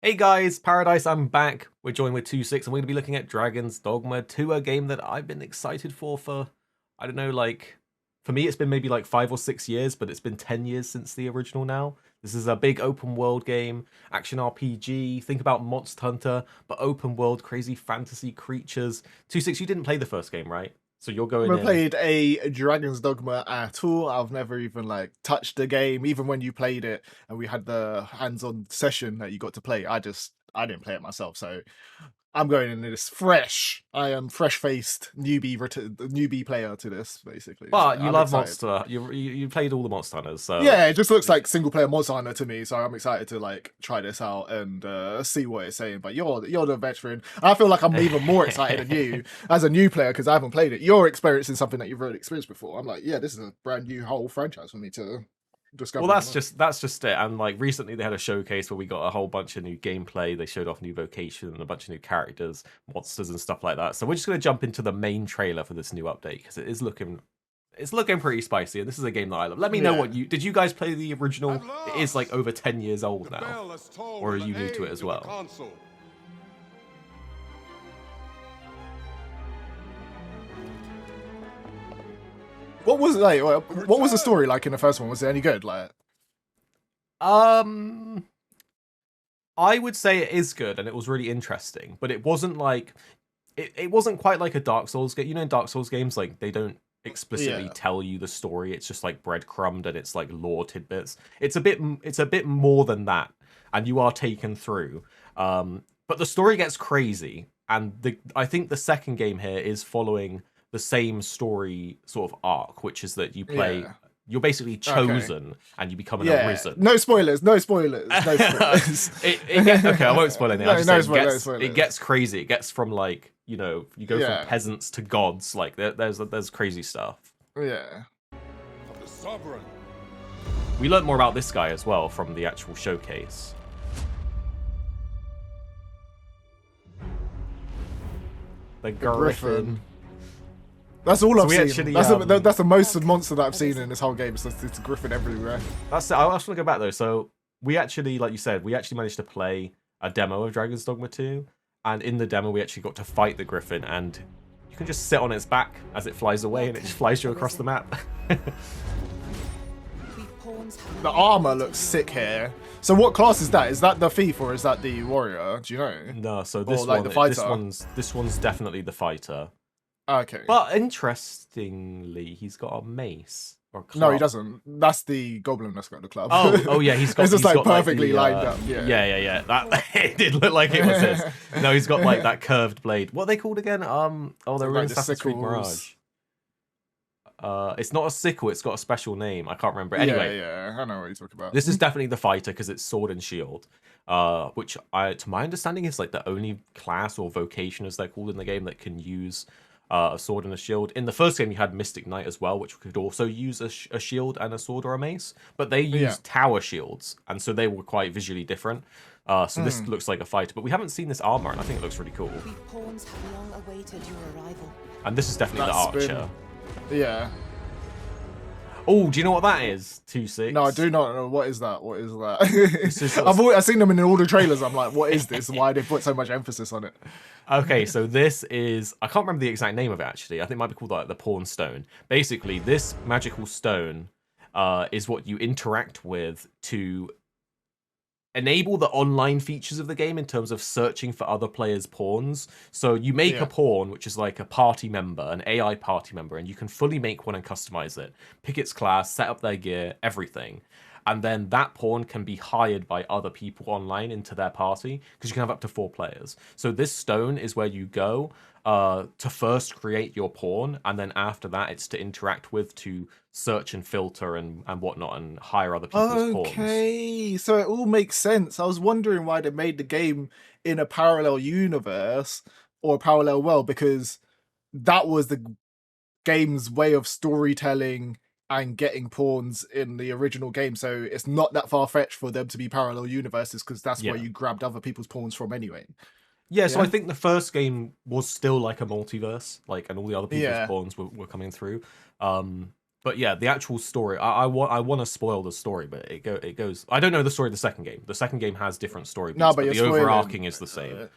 Hey guys, Paradise, I'm back. We're joined with 2-6 and we're going to be looking at Dragons Dogma 2, a game that I've been excited for, I don't know, like, for me it's been maybe like 5 or 6 years, but it's been 10 years since the original now. This is a big open world game, action RPG, think about Monster Hunter, but open world, crazy fantasy creatures. 2-6, you didn't play the first game, right? So you're going Never in... played a Dragons Dogma at all. I've never even touched the game. Even when you played it and we had the hands-on session that you got to play, I didn't play it myself. So I'm going into this fresh. I am fresh-faced newbie player to this, basically. So But you I'm love excited. Monster. You played all the Monster Hunters, so... Yeah, it just looks like single-player Monster Hunter to me. So I'm excited to try this out and see what it's saying. But you're the veteran. I feel like I'm even more excited than you as a new player because I haven't played it. You're experiencing something that you've already experienced before. I'm like, yeah, this is a brand new whole franchise for me to discover. Well, that's just it. And like recently, they had a showcase where we got a whole bunch of new gameplay. They showed off new vocation and a bunch of new characters, monsters, and stuff like that. So we're just gonna jump into the main trailer for this new update because it's looking pretty spicy. And this is a game that I love. Let me know what did you guys play the original? It is like over 10 years old now, or are you new to it as well? What was what was the story like in the first one? Was it any good? Um, I would say it is good and it was really interesting, but it wasn't like it wasn't quite like a Dark Souls game. You know, in Dark Souls games, like they don't explicitly tell you the story. It's just like breadcrumbed and it's like lore tidbits. It's a bit more than that, and you are taken through. But the story gets crazy, and I think the second game here is following the same story sort of arc, which is that you play. You're basically chosen, and you become an Arisen. No spoilers. No spoilers. No spoilers. Okay, I won't spoil anything. I'll just say spoilers. It gets crazy. It gets from like you go from peasants to gods. Like there's crazy stuff. Yeah. Of the sovereign. We learned more about this guy as well from the actual showcase. The Griffin. That's all I've seen. Actually, that's the most monster that I've seen in this whole game. It's Griffin everywhere. That's it. I just want to go back though. So we actually, like you said, we actually managed to play a demo of Dragons Dogma 2, and in the demo we actually got to fight the Griffin, and you can just sit on its back as it flies away, and it just flies you across the map. The armor looks sick here. So what class is that? Is that the thief or is that the warrior? Do you know? No. So this the fighter? this one's definitely the fighter. Okay. But interestingly, he's got a mace or a club. No, he doesn't. That's the goblin that's got the club. Oh yeah, he's got. It's just he's got, perfectly like, lined up. Yeah. That it did look like it was his. No, he's got like that curved blade. What are they called again? They're in Assassin's Creed Mirage. It's not a sickle. It's got a special name. I can't remember. Anyway, yeah, I know what you're talking about. This is definitely the fighter because it's sword and shield. Which to my understanding, is like the only class or vocation, as they're called in the game, that can use a sword and a shield. In the first game, you had Mystic Knight as well, which could also use a shield and a sword or a mace. But they used tower shields, and so they were quite visually different. So this looks like a fighter, but we haven't seen this armor, and I think it looks really cool. We pawns have long awaited your arrival. And this is definitely the archer. Yeah. Oh, do you know what that is? 2-6. No, I do not know. What is that? What is that? I've seen them in all the trailers. I'm like, what is this? Why they put so much emphasis on it? Okay, so this is... I can't remember the exact name of it, actually. I think it might be called like the Pawn Stone. Basically, this magical stone is what you interact with to enable the online features of the game in terms of searching for other players' pawns. So you make a pawn, which is like a party member, an AI party member, and you can fully make one and customize it. Pick its class, set up their gear, everything. And then that pawn can be hired by other people online into their party, because you can have up to 4 players. So this stone is where you go to first create your pawn, and then after that it's to interact with, to search and filter and whatnot, and hire other people's pawns. Okay, so it all makes sense. I was wondering why they made the game in a parallel universe or a parallel world, because that was the game's way of storytelling and getting pawns in the original game. So it's not that far-fetched for them to be parallel universes, because that's where you grabbed other people's pawns from anyway. Yeah, so I think the first game was still like a multiverse, like, and all the other people's pawns were coming through. But yeah, the actual story. I want to spoil the story, but it goes. I don't know the story of the second game. The second game has different story beats, No, but but you're the spoiling. overarching is the same.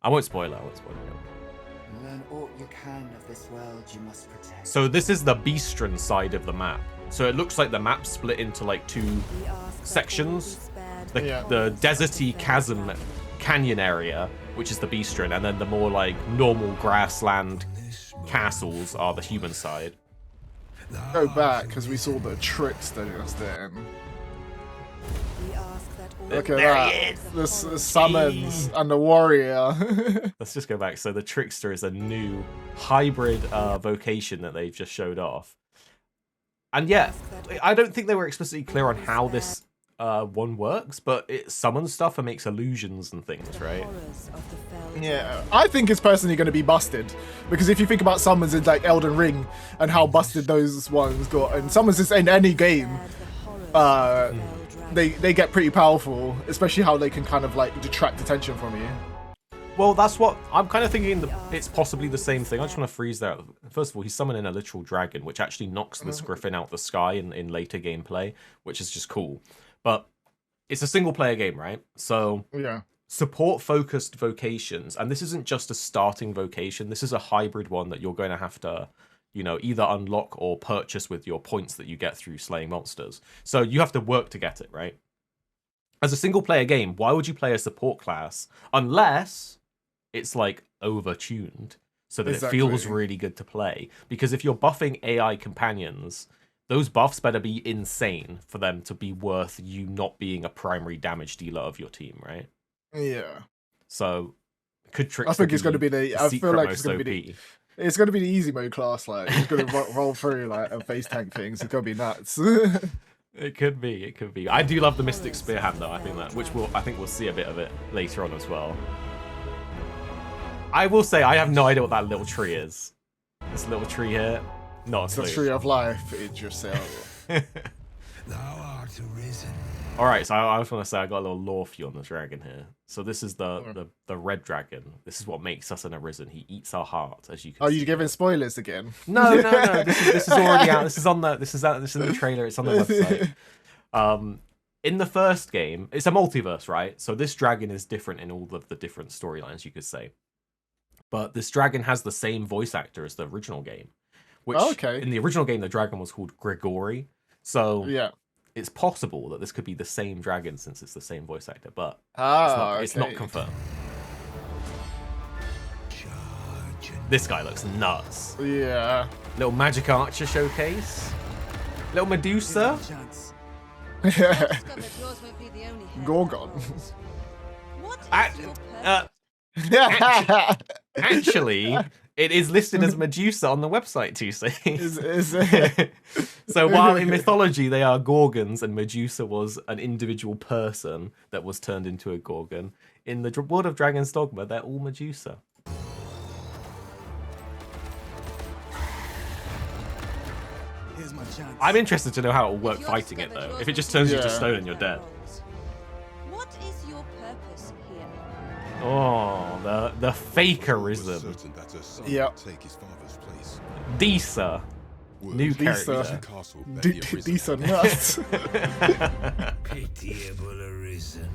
I won't spoil it. I won't spoil it. Learn all you can of this world you must protect. So this is the Beastren side of the map. So it looks like the map split into like two sections. The deserty chasm canyon area, which is the Beastren, and then the more like normal grassland castles are the human side. Go back because we saw the trickster just then. Look at that. The summons and the warrior. Let's just go back. So the trickster is a new hybrid vocation that they've just showed off. And yeah, I don't think they were explicitly clear on how this one works, but it summons stuff and makes illusions and things, right? Yeah, I think it's personally going to be busted, because if you think about summons in like Elden Ring and how busted those ones got, and summons is in any game, they get pretty powerful, especially how they can kind of like detract attention from you. Well, that's what I'm kind of thinking. It's possibly the same thing. I just want to freeze that. First of all, he's summoning a literal dragon, which actually knocks this griffin out the sky in later gameplay, which is just cool. But it's a single player game, right? So yeah, support focused vocations, and this isn't just a starting vocation. This is a hybrid one that you're going to have to, you know, either unlock or purchase with your points that you get through slaying monsters. So you have to work to get it, right? As a single player game, why would you play a support class unless it's like over-tuned so that it feels really good to play? Because if you're buffing AI companions, those buffs better be insane for them to be worth you not being a primary damage dealer of your team, right? Yeah. So could Trickster I think it's going to be the. I feel like it's going to be the. It's going to be the easy mode class. Like it's going to roll through like and face tank things. It's going to be nuts. It could be. It could be. I do love the Mystic Spear Hand though. I think we'll see a bit of it later on as well. I will say I have no idea what that little tree is. This little tree here. Not it's the tree of life. It's yourself. Thou art arisen. All right, so I just want to say I got a little lore for you on the dragon here. So this is the red dragon. This is what makes us an Arisen. He eats our heart, as you can. Are see. you giving spoilers again? No. This is already out. This is in the trailer. It's on the website. In the first game, it's a multiverse, right? So this dragon is different in all of the different storylines, you could say. But this dragon has the same voice actor as the original game. Which in the original game, the dragon was called Grigori. So yeah, it's possible that this could be the same dragon since it's the same voice actor, but it's not confirmed. This guy looks nuts. Yeah. Little magic archer showcase. Little Medusa. Gorgon. Actually, it is listed as Medusa on the website, too. So while in mythology they are Gorgons and Medusa was an individual person that was turned into a Gorgon, in the world of Dragons Dogma, they're all Medusa. I'm interested to know how it will work fighting it, though. If it just turns you to stone and you're dead. What is your purpose here? Oh, the fake Arisen. Yeah. Disa. New character. Disa nuts. Pitiable Arisen.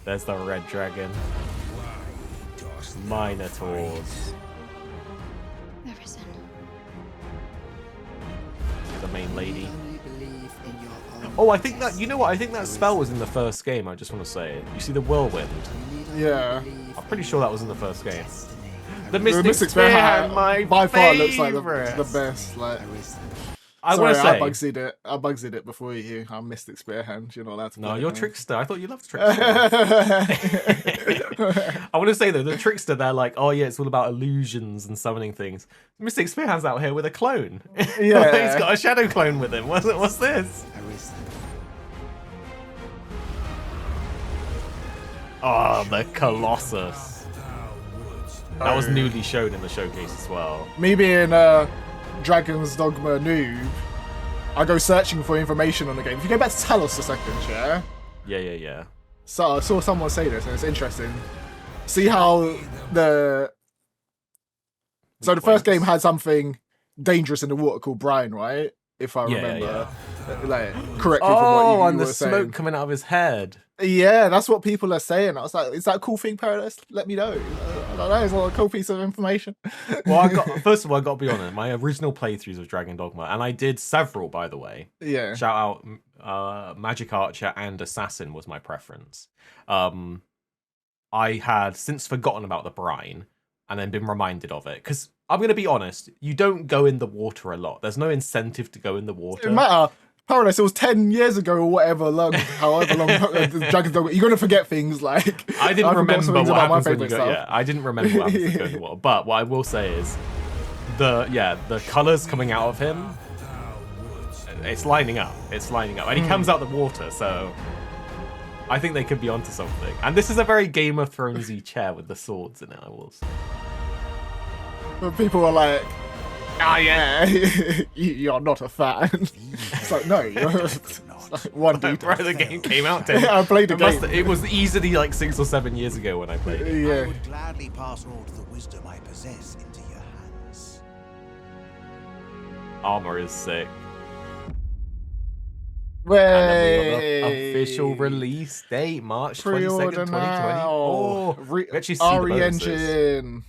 There's the red dragon. Minotaurs. Arisen. The main lady. Oh, I think that, you know what? I think that spell was in the first game. I just want to say it. You see the whirlwind? Yeah. I'm pretty sure that was in the first game. The Mystic Spear Hand, by far looks like the best. Like, I want to say, I bugsed it before you. I'm Mystic Spear Hand. You're not allowed to. No, you're Trickster. I thought you loved Trickster. I want to say though, the Trickster, they're like, oh yeah, it's all about illusions and summoning things. Mystic Spear Hand's out here with a clone. Yeah, he's got a shadow clone with him. What's this? Oh, the Colossus. That was newly shown in the showcase as well. Me being Dragons Dogma noob, I go searching for information on the game. If you go back to Talos a second, yeah? Yeah. So I saw someone say this, and it's interesting. See how the first game had something dangerous in the water called brine, right? if I Yeah, remember, like correctly from Oh, what and you the were smoke saying. coming out of his head. Yeah, that's what people are saying. I was like, is that a cool thing, Paradise? Let me know. I don't know, it's a cool piece of information. Well, first of all, I got to be honest. My original playthroughs of Dragon Dogma, and I did several, by the way. Yeah. Shout out, Magic Archer and Assassin was my preference. I had since forgotten about the brine, and then been reminded of it because I'm gonna be honest. You don't go in the water a lot. There's no incentive to go in the water. It matter. Paradise, it was 10 years ago or whatever long, however long Dragon's Dogma. You're gonna forget things like I didn't remember what happens when you go. stuff. Yeah, I didn't remember what happens when you go in the water. But what I will say is, the colors coming out of him, it's lining up. It's lining up, and he comes out the water. So I think they could be onto something. And this is a very Game of Thronesy chair with the swords in it. I will say. But people are like, "Ah, yeah, you're not a fan." It's like, no, you're it's like one dude. Right, the game came out. Yeah, I played the game. It was easily like 6 or 7 years ago when I played it. I Yeah. would gladly pass all of the wisdom I possess into your hands. Armor is sick. And Way. then we got the official release date, March 22nd, Pre-order 2020. Oh, now. we actually see the RE bonuses. Engine.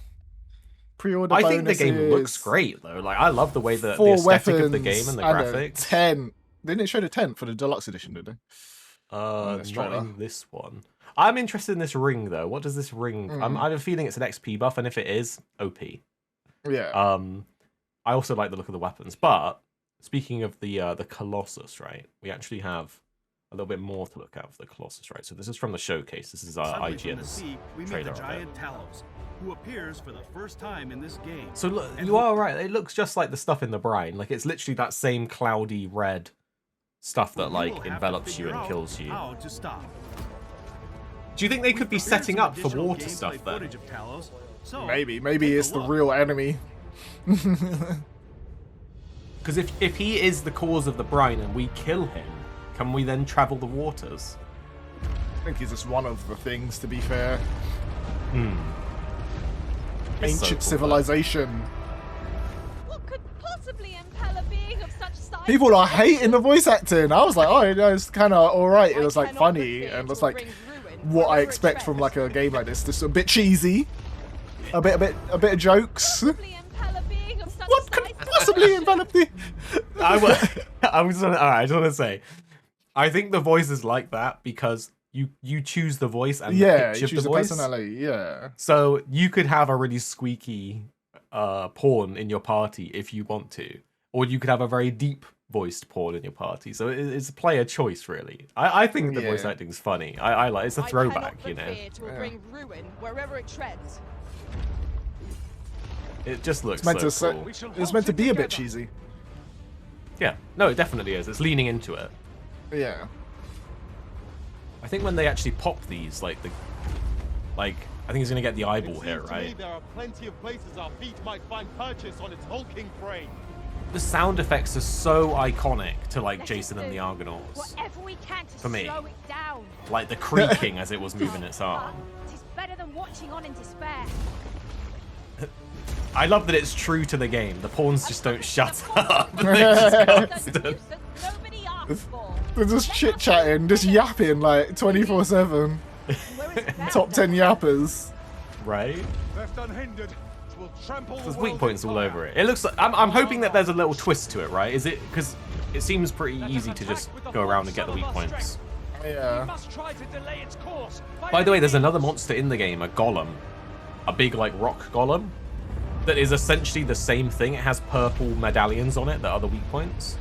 Pre-order I think the game looks bonuses. great though. Like I love the way that the 4 aesthetic weapons of the game and the a graphics. 10. Didn't it show the 10 for the deluxe edition, did they? Not trailer. in this one. I'm interested in this ring though. What does this ring? I have a feeling it's an XP buff, and if it is, OP. Yeah. I also like the look of the weapons. But speaking of the Colossus, right? We actually have a little bit more to look at for the Colossus, right? So this is from the showcase. This is our Suddenly from the IGN's sea, we meet trailer the of it. giant Talos, who appears for the first time in this game. So look, And you who- are right. It looks just like the stuff in the brine. Like it's literally that same cloudy red stuff that You will like have to envelops you figure and out kills you. How to stop. Do you think they could be We've setting prepared up some for additional water gameplay stuff then? footage of Talos, so Maybe take a it's the look. real enemy. Because if he is the cause of the brine and we kill him, can we then travel the waters? I think he's just one of the things, to be fair. It's so Ancient cool, civilization. What could possibly impel a being of such size? People are hating the voice acting. I was like, oh, it's kind of alright. It I was like cannot funny, refuse and to it's like bring ruin what I wherever it expect from like a treads. game like this. Just a bit cheesy, a bit of jokes. Possibly impel a being of such What size could and possibly fashion. envelop the? I was all right. I just want to say, I think the voice is like that because you choose the voice and the Yeah, pitch you of choose the a voice. personality. Yeah. So you could have a really squeaky pawn in your party if you want to, or you could have a very deep voiced pawn in your party. So it's a player choice, really. I think the voice Yeah. acting is funny. I like it's a I throwback, cannot you know. but fear 'twill bring ruin wherever it treads. It just looks It's meant so to. cool. It's meant to be a bit cheesy. Yeah, no, it definitely is. It's leaning into it. Yeah. I think when they actually pop these, I think he's gonna get the eyeball here, right? There are plenty of places our feet might find purchase on its hulking frame. The sound effects are so iconic to like Let Jason us and the do Argonauts. Whatever we can to For me. slow it down. Like the creaking as it was moving its arm. But it is better than watching on in despair. I love that it's true to the game. The pawns just don't shut up. They're just constant. Nobody asked for. They're just chit chatting, just yapping like 24/7. Where is it Top bound? 10 yappers. Right? Left unhindered, will trample There's the weak world points in all fire. over it. It looks like I'm hoping that there's a little twist to it, right? Is it because it seems pretty easy to just go around and get the weak points. Yeah. Must try to delay its course. By the way, there's another monster in the game, a golem, a big like rock golem, that is essentially the same thing. It has purple medallions on it that are the weak points.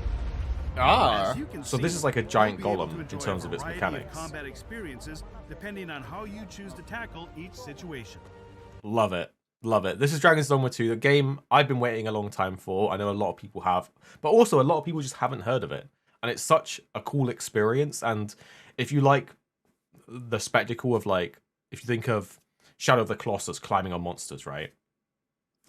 Ah. As you can So this see, is like a you'll giant be able golem to in enjoy terms a of its variety mechanics. combat experiences depending on how you choose to tackle each situation. Love it. Love it. This is Dragons Dogma 2, the game I've been waiting a long time for. I know a lot of people have, but also a lot of people just haven't heard of it. And it's such a cool experience. And if you like the spectacle of like, if you think of Shadow of the Colossus climbing on monsters, right?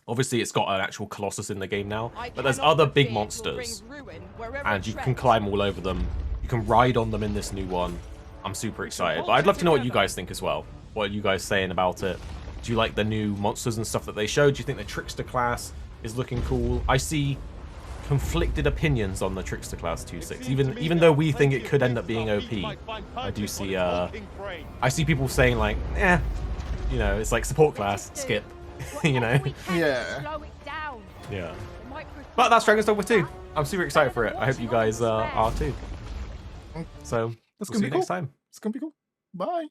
Obviously, it's got an actual Colossus in the game now, I but there's cannot other but big fear 'twill monsters. bring ruin wherever And it you can treads. climb all over them. You can ride on them in this new one. I'm super excited. But I'd love to know what you guys think as well. What are you guys saying about it? Do you like the new monsters and stuff that they showed? Do you think the Trickster class is looking cool? I see conflicted opinions on the Trickster class 2/6. Even though we think it could end up being OP, I do see I see people saying like, you know, it's like support class, skip, you know. Yeah. Yeah. But that's Dragons Dogma 2. I'm super excited for it. I hope you guys are too. So That's we'll see gonna you be next cool. time. It's gonna be cool. Bye.